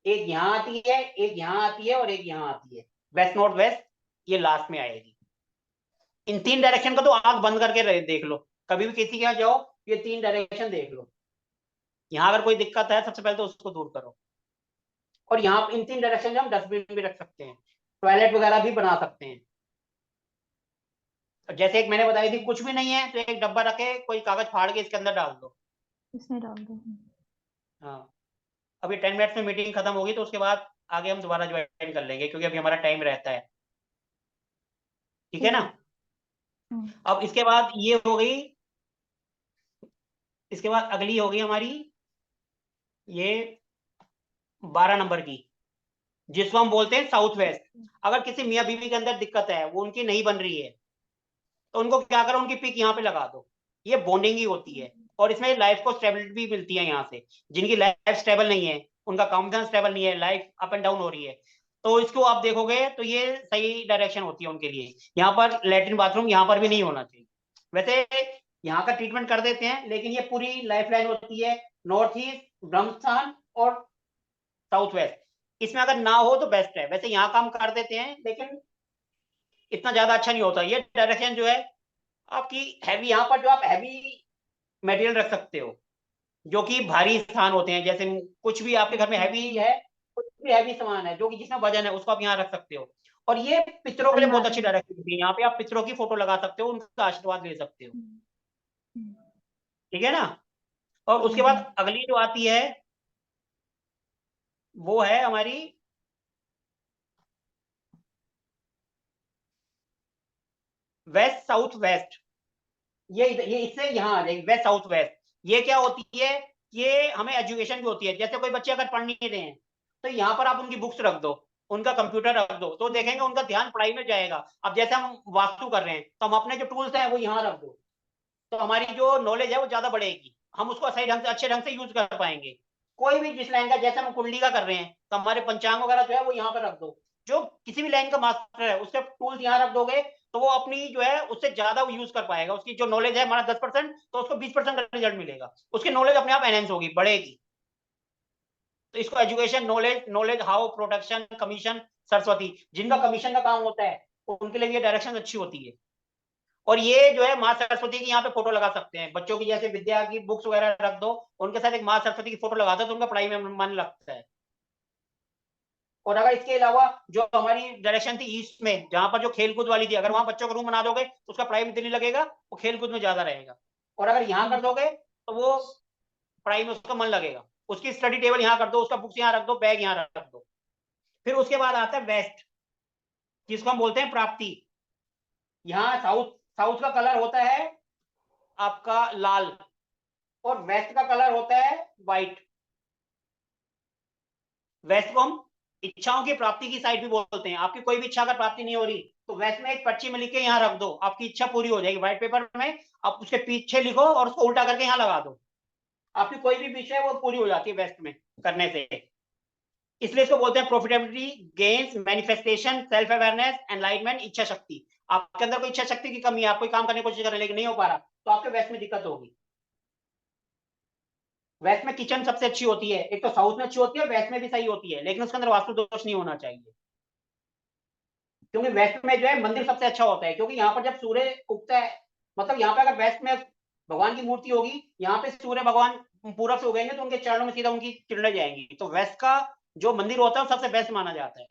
एक यहाँ आती है, एक यहाँ आती है, और एक यहाँ आती है, वेस्ट नॉर्थ वेस्ट, ये लास्ट में आएगी। इन 3 डायरेक्शन का तो आंख बंद करके देख लो, कभी भी किसी के यहाँ जाओ, ये 3 डायरेक्शन देख लो। यहाँ अगर कोई दिक्कत है, सबसे पहले तो उसको दूर करो। और यहाँ इन 3 डायरेक्शन में हम डस्टबिन भी रख सकते हैं, टॉयलेट वगैरह भी बना सकते हैं। जैसे एक मैंने बताई थी, कुछ भी नहीं है तो एक डब्बा रखे, कोई कागज फाड़ के इसके अंदर डाल दो। इसमें डाल दो। हाँ, अभी 10 मिनट्स में मीटिंग खत्म होगी, तो उसके बाद आगे हम दोबारा ज्वाइन कर लेंगे, क्योंकि अभी हमारा टाइम रहता है। ठीक है ना? अब इसके बाद ये हो गई, इसके बाद अगली हो गई हमारी ये 12 नंबर की, जिसको हम बोलते हैं साउथ वेस्ट। अगर किसी मियाँ बीवी के अंदर दिक्कत है, वो उनकी नहीं बन रही है, तो उनको क्या करो, उनकी पिक यहाँ पे लगा दो। ये बॉन्डिंग ही होती है, और इसमें लाइफ को स्टेबिलिटी भी मिलती है। यहाँ से जिनकी लाइफ स्टेबल नहीं है, उनका कॉन्फिडेंस स्टेबल नहीं है, लाइफ अप एंड डाउन हो रही है, तो इसको आप देखोगे तो ये सही डायरेक्शन होती है उनके लिए। यहाँ पर लेटरिन बाथरूम यहाँ पर भी नहीं होना चाहिए। वैसे यहाँ का ट्रीटमेंट कर देते हैं, लेकिन ये पूरी लाइफ लाइन होती है, नॉर्थ ईस्ट, ब्रह्मस्थान और साउथ वेस्ट। इसमें अगर ना हो तो बेस्ट है। वैसे यहाँ काम कर देते हैं लेकिन इतना ज्यादा अच्छा नहीं होता। ये डायरेक्शन जो है आपकी हैवी, यहाँ पर जो आप हैवी मटेरियल रख सकते हो, जो कि भारी स्थान होते हैं, जैसे कुछ भी आपके घर में हैवी है, कुछ भी हैवी सामान है जो कि जिसमें वजन है, उसको आप यहाँ रख सकते हो। और ये पितरों के लिए बहुत अच्छी डायरेक्शन होती है। यहाँ पे आप पितरों की फोटो लगा सकते हो, उनका आशीर्वाद ले सकते हो। ठीक है ना। और उसके बाद अगली जो आती है वो है हमारी वेस्ट साउथ वेस्ट। ये इससे यहाँ आ जाएगी वेस्ट साउथ वेस्ट। ये क्या होती है, ये हमें एजुकेशन भी होती है। जैसे कोई बच्चे अगर पढ़ नहीं रहे हैं तो यहाँ पर आप उनकी बुक्स रख दो, उनका कंप्यूटर रख दो, तो देखेंगे उनका ध्यान पढ़ाई में जाएगा। अब जैसे हम वास्तु कर रहे हैं तो हम अपने जो टूल्स हैं वो यहाँ रख दो, तो हमारी जो नॉलेज है वो ज्यादा बढ़ेगी, हम उसको सही ढंग से अच्छे ढंग से यूज कर पाएंगे। कोई भी जिस लाइन का, जैसे हम कुंडली का कर रहे हैं तो हमारे पंचांग वगैरह जो है वो यहाँ पर रख दो। जो किसी भी लाइन का मास्टर है उसके टूल्स यहाँ रख दोगे तो वो अपनी जो है उससे ज्यादा यूज कर पाएगा। उसकी जो नॉलेज है हमारा 10%, तो उसको 20% का रिजल्ट मिलेगा। उसकी नॉलेज अपने आप एनहेंस होगी, बढ़ेगी। तो इसको education, knowledge how, production, commission, Saraswati, जिनका कमीशन का काम होता है उनके लिए ये डायरेक्शन अच्छी होती है। और ये जो है माँ सरस्वती की यहाँ पे फोटो लगा सकते हैं। बच्चों की जैसे विद्या की बुक्स वगैरह रख दो, उनके साथ एक माँ सरस्वती की फोटो लगा दो, तो उनका पढ़ाई में मन लगता है। और अगर इसके अलावा जो हमारी डायरेक्शन थी ईस्ट में, जहां पर जो खेलकूद वाली थी, अगर वहां बच्चों का रूम बना दोगे तो उसका पढ़ाई में दिल नहीं लगेगा, वो खेलकूद में ज्यादा रहेगा। और अगर यहाँ कर दोगे तो वो पढ़ाई में उसका मन लगेगा। उसकी स्टडी टेबल यहाँ कर दो, उसका बुक्स यहाँ रख दो, बैग यहाँ रख दो। फिर उसके बाद आता है वेस्ट, जिसको हम बोलते हैं प्राप्ति। यहाँ साउथ साउथ का कलर होता है आपका लाल, और वेस्ट का कलर होता है व्हाइट। वेस्ट को हम इच्छाओं की प्राप्ति की साइड भी बोलते हैं। आपकी कोई भी इच्छा अगर प्राप्ति नहीं हो रही तो वेस्ट में एक पर्ची में लिख के यहाँ रख दो, आपकी इच्छा पूरी हो जाएगी। व्हाइट पेपर में आप उसके पीछे लिखो और उसको उल्टा करके यहाँ लगा दो, आपकी कोई भी विषय वो पूरी हो जाती है वेस्ट में करने से। इसलिए इसको बोलते हैं profitability, gains, manifestation, self awareness, enlightenment, इच्छा शक्ति। आपके अंदर कोई इच्छा शक्ति की कमी है, आप कोई काम करने की कोशिश कर रहे हैं लेकिन नहीं हो पा रहा, तो आपके वेस्ट में दिक्कत होगी। वेस्ट में किचन सबसे अच्छी होती है, एक तो साउथ में अच्छी होती है, वेस्ट में भी सही होती है, लेकिन उसके अंदर वास्तु दोष नहीं होना चाहिए। क्योंकि वेस्ट में जो है मंदिर सबसे अच्छा होता है, क्योंकि यहाँ पर जब सूर्य उगता है, मतलब यहाँ पे अगर वेस्ट में भगवान की मूर्ति होगी, यहाँ पे सूर्य भगवान पूरब से उगेंगे तो उनके चरणों में सीधा उनकी किरणें जाएंगी। तो वेस्ट का जो मंदिर होता है वो सबसे बेस्ट माना जाता है।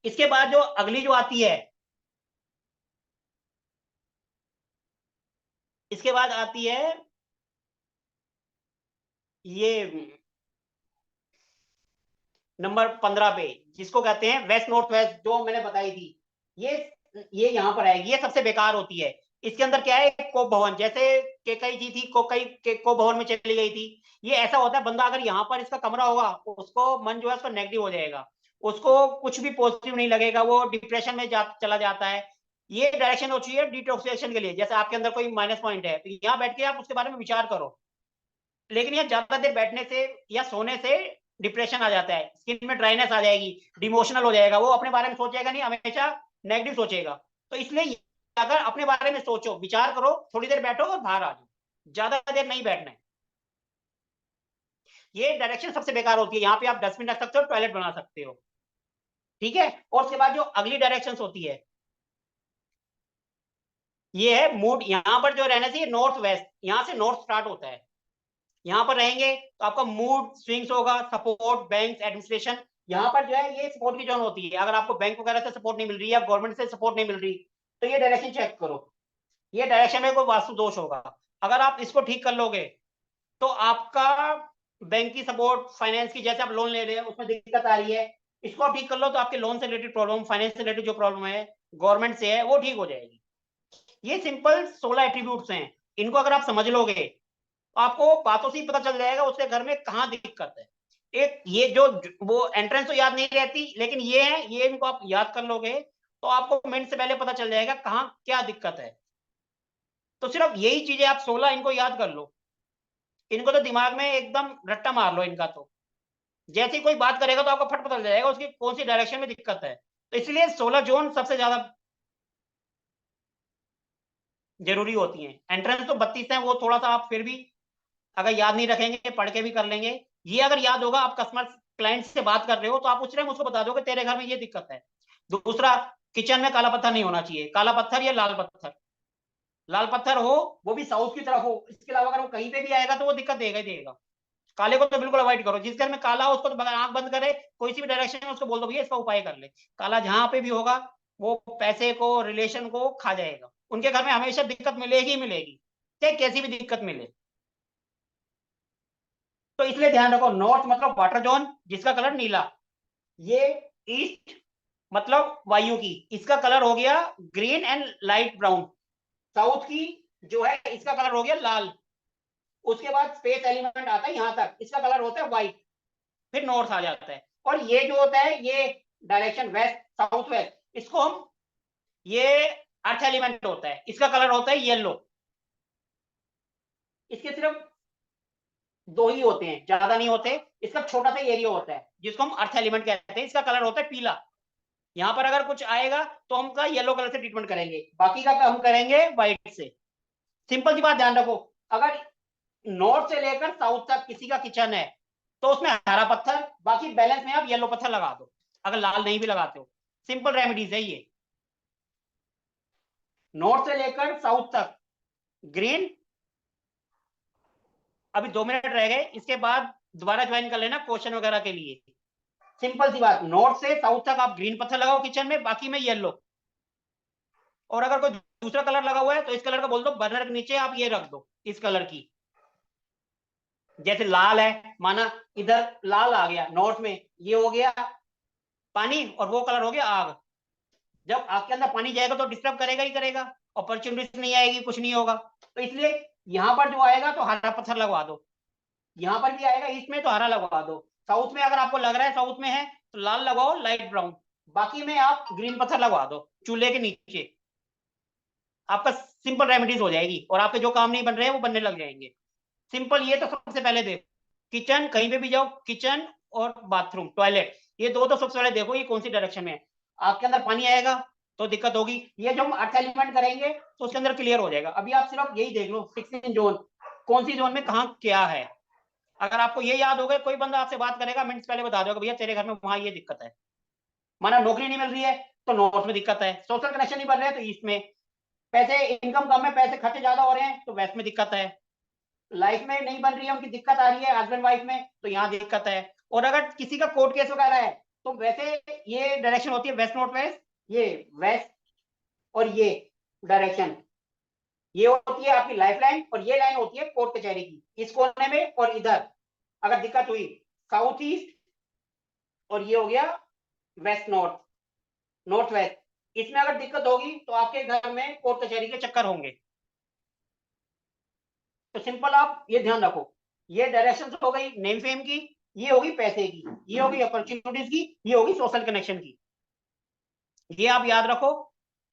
इसके बाद जो अगली जो आती है, इसके बाद आती है ये नंबर 15 पे, जिसको कहते हैं वेस्ट नॉर्थ वेस्ट, जो मैंने बताई थी। ये यहाँ पर आएगी, ये सबसे बेकार होती है। इसके अंदर क्या है, कोप भवन, जैसे केकई जी थी, कोप भवन में चली गई थी। ये ऐसा होता है, बंदा अगर यहाँ पर इसका कमरा होगा उसको मन जो है उसका नेगेटिव हो जाएगा, उसको कुछ भी पॉजिटिव नहीं लगेगा, वो डिप्रेशन में चला जाता है। ये डायरेक्शन होती है डिटॉक्सिफिकेशन के लिए। जैसे आपके अंदर कोई माइनस पॉइंट है तो यहाँ बैठ के आप उसके बारे में विचार करो। लेकिन ये ज्यादा देर बैठने से या सोने से डिप्रेशन आ जाता है, स्किन में ड्राइनेस आ जाएगी, डिमोशनल हो जाएगा, वो अपने बारे में सोचेगा नहीं, हमेशा नेगेटिव सोचेगा। तो इसलिए अगर अपने बारे में सोचो, विचार करो, थोड़ी देर बैठो और बाहर आ जाओ, ज्यादा देर नहीं बैठना है। ये डायरेक्शन सबसे बेकार होती है। यहाँ पे आप डस्टबिन रख सकते हो, टॉयलेट बना सकते हो। ठीक है। और उसके बाद जो अगली डायरेक्शन होती है, ये है मूड। यहाँ पर जो रहना चाहिए नॉर्थ वेस्ट, यहाँ से नॉर्थ स्टार्ट होता है। यहाँ पर रहेंगे तो आपका मूड स्विंग्स होगा, सपोर्ट, बैंक, एडमिनिस्ट्रेशन। यहाँ पर जो है ये सपोर्ट की जोन होती है। अगर आपको बैंक वगैरह से सपोर्ट नहीं मिल रही या गवर्नमेंट से सपोर्ट नहीं मिल रही तो ये डायरेक्शन चेक करो, ये डायरेक्शन में कोई वास्तु दोष होगा। अगर आप इसको ठीक कर लोगे तो आपका बैंक की सपोर्ट, फाइनेंस की, जैसे आप लोन ले रहे हैं उसमें दिक्कत आ रही है, इसको ठीक कर लो तो आपके लोन से रिलेटेड प्रॉब्लम, फाइनेंस से रिलेटेड जो प्रॉब्लम है गवर्नमेंट से है, वो ठीक हो जाएगी। ये सिंपल 16 एट्रीब्यूट्स हैं। इनको अगर आप समझ लोगे आपको बातों से ही पता चल जाएगा उसके घर में कहाँ दिक्कत है। एक ये जो वो एंट्रेंस तो याद नहीं रहती, लेकिन ये है, ये इनको आप याद कर लोगे तो आपको मिनट से पहले पता चल जाएगा कहाँ क्या दिक्कत है। तो सिर्फ यही चीजें आप 16 इनको याद कर लो, इनको तो दिमाग में एकदम रट्टा मार लो इनका। तो जैसे ही कोई बात करेगा तो आपको फट पता चल जाएगा उसकी कौन सी डायरेक्शन में दिक्कत है। तो इसलिए 16 जोन सबसे ज्यादा जरूरी होती हैं। एंट्रेंस तो 32 है, वो थोड़ा सा आप फिर भी अगर याद नहीं रखेंगे पढ़ के भी कर लेंगे। ये अगर याद होगा, आप कस्टमर क्लाइंट से बात कर रहे हो तो आप पूछ रहे हैं, उसको बता दो कि तेरे घर में ये दिक्कत है। दूसरा, किचन में काला पत्थर नहीं होना चाहिए, काला पत्थर या लाल पत्थर, लाल पत्थर हो वो भी साउथ की तरफ हो। इसके अलावा अगर वो कहीं पे भी आएगा तो वो दिक्कत देगा ही देगा। काले को तो बिल्कुल अवॉइड करो। जिस घर में काला हो उसको तो आंख बंद करे, कोई सी भी डायरेक्शन में उसको बोल दो भैया इसका उपाय कर ले। काला जहां पे भी होगा वो पैसे को, रिलेशन को खा जाएगा। उनके घर में हमेशा दिक्कत मिलेगी ही मिलेगी, चाहे कैसी भी दिक्कत मिले। तो इसलिए ध्यान रखो, नॉर्थ मतलब वाटर जोन जिसका कलर नीला, ये ईस्ट मतलब वायु की, इसका कलर हो गया green and light brown. South की जो है इसका कलर हो गया लाल। उसके बाद स्पेस एलिमेंट आता है यहां तक, इसका कलर होता है व्हाइट। फिर नॉर्थ आ जाता है। और ये जो होता है ये डायरेक्शन वेस्ट साउथ वेस्ट, इसको हम, ये अर्थ एलिमेंट होता है, इसका कलर होता है येलो। इसके सिर्फ दो ही होते हैं, ज्यादा नहीं होते। इसका छोटा सा एरिया होता है जिसको हम अर्थ एलिमेंट कहते हैं, इसका कलर होता है पीला। यहां पर अगर कुछ आएगा तो हम का येलो कलर से ट्रीटमेंट करेंगे, बाकी का हम करेंगे व्हाइट से। सिंपल सी बात ध्यान रखो, अगर नॉर्थ से लेकर साउथ तक किसी का किचन है तो उसमें हरा पत्थर, बाकी बैलेंस में आप येलो पत्थर लगा दो, अगर लाल नहीं भी लगाते हो। सिंपल रेमेडीज है ये। नॉर्थ से लेकर साउथ तक ग्रीन। अभी 2 मिनट रह गए, इसके बाद दोबारा ज्वाइन कर लेना क्वेश्चन वगैरह के लिए। सिंपल सी बात, नॉर्थ से साउथ तक आप ग्रीन पत्थर लगाओ किचन में, बाकी में येलो। और अगर कोई दूसरा कलर लगा हुआ है तो इस कलर का बोल दो बर्नर के नीचे आप ये रख दो इस कलर की। जैसे लाल है, माना इधर लाल आ गया नॉर्थ में, ये हो गया पानी और वो कलर हो गया आग। जब आग के अंदर पानी जाएगा तो डिस्टर्ब करेगा ही करेगा, अपॉर्चुनिटी नहीं आएगी, कुछ नहीं होगा। तो इसलिए यहां पर जो आएगा तो हरा पत्थर लगवा दो, यहां पर भी आएगा ईस्ट में तो हरा लगवा दो। साउथ में अगर आपको लग रहा है साउथ में है तो लाल लगाओ लाइट ब्राउन, बाकी में आप ग्रीन पत्थर लगवा दो चूल्हे के नीचे। आपका सिंपल रेमेडीज हो जाएगी और आपके जो काम नहीं बन रहे हैं वो बनने लग जाएंगे। सिंपल। ये तो सबसे पहले देखो, किचन कहीं पे भी जाओ, किचन और बाथरूम टॉयलेट, ये दो तो सबसे पहले देखो ये कौन सी डायरेक्शन में है। आपके अंदर पानी आएगा तो दिक्कत होगी। ये जो हम अर्थ एलिमेंट करेंगे तो उसके अंदर क्लियर हो जाएगा। अभी आप सिर्फ यही देख लो 16 जोन, कौन सी जोन में कहाँ क्या है। अगर आपको ये याद हो गए, कोई बंदा आपसे बात करेगा मिनट्स पहले बता दोगे भैया तेरे घर में वहां ये दिक्कत है। माना नौकरी नहीं मिल रही है तो नॉर्थ में दिक्कत है, सोशल कनेक्शन नहीं बन रहे हैं तो ईस्ट में, पैसे इनकम कम है, पैसे खर्चे ज्यादा हो रहे हैं तो वेस्ट में दिक्कत है, लाइफ में नहीं बन रही है, उनकी दिक्कत आ रही है हस्बैंड वाइफ में तो यहाँ दिक्कत है। और अगर किसी का कोर्ट केस वगैरह है तो वैसे ये डायरेक्शन होती है वेस्ट नॉर्थ वेस्ट, ये वेस्ट और ये डायरेक्शन ये होती है आपकी लाइफ लाइन, और ये लाइन होती है कोर्ट कचहरी की, इस कोने में और इधर अगर दिक्कत हुई साउथ ईस्ट, और ये हो गया वेस्ट नॉर्थ, नॉर्थ वेस्ट। इसमें अगर दिक्कत होगी तो आपके घर में कोर्ट कचहरी के चक्कर होंगे। तो सिंपल आप ये ध्यान रखो, ये डायरेक्शन हो गई नेम फेम की, ये होगी पैसे की, ये होगी अपॉर्चुनिटीज की, ये होगी सोशल कनेक्शन की। ये आप याद रखो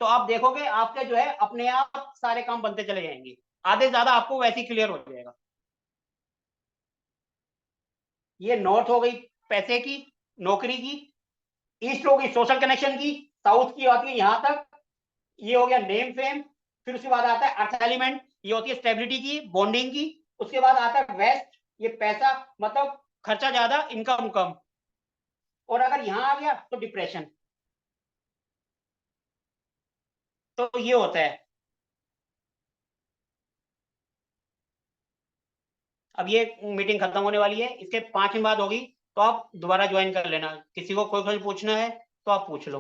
तो आप देखोगे आपके जो है अपने आप सारे काम बनते चले जाएंगे, आधे ज्यादा आपको वैसे ही क्लियर हो जाएगा। ये नॉर्थ हो गई पैसे की, नौकरी की, ईस्ट होगी सोशल कनेक्शन की, साउथ की आती है यहां तक, ये हो गया नेम फेम। फिर उसके बाद आता है अर्थ एलिमेंट, ये होती है स्टेबिलिटी की, बॉन्डिंग की। उसके बाद आता है वेस्ट, ये पैसा मतलब खर्चा ज्यादा इनकम कम, और अगर यहां आ गया तो डिप्रेशन। तो ये होता है। अब ये मीटिंग खत्म होने वाली है, इसके 5 दिन बाद होगी, तो आप दोबारा ज्वाइन कर लेना। किसी को कोई पूछना है तो आप पूछ लो।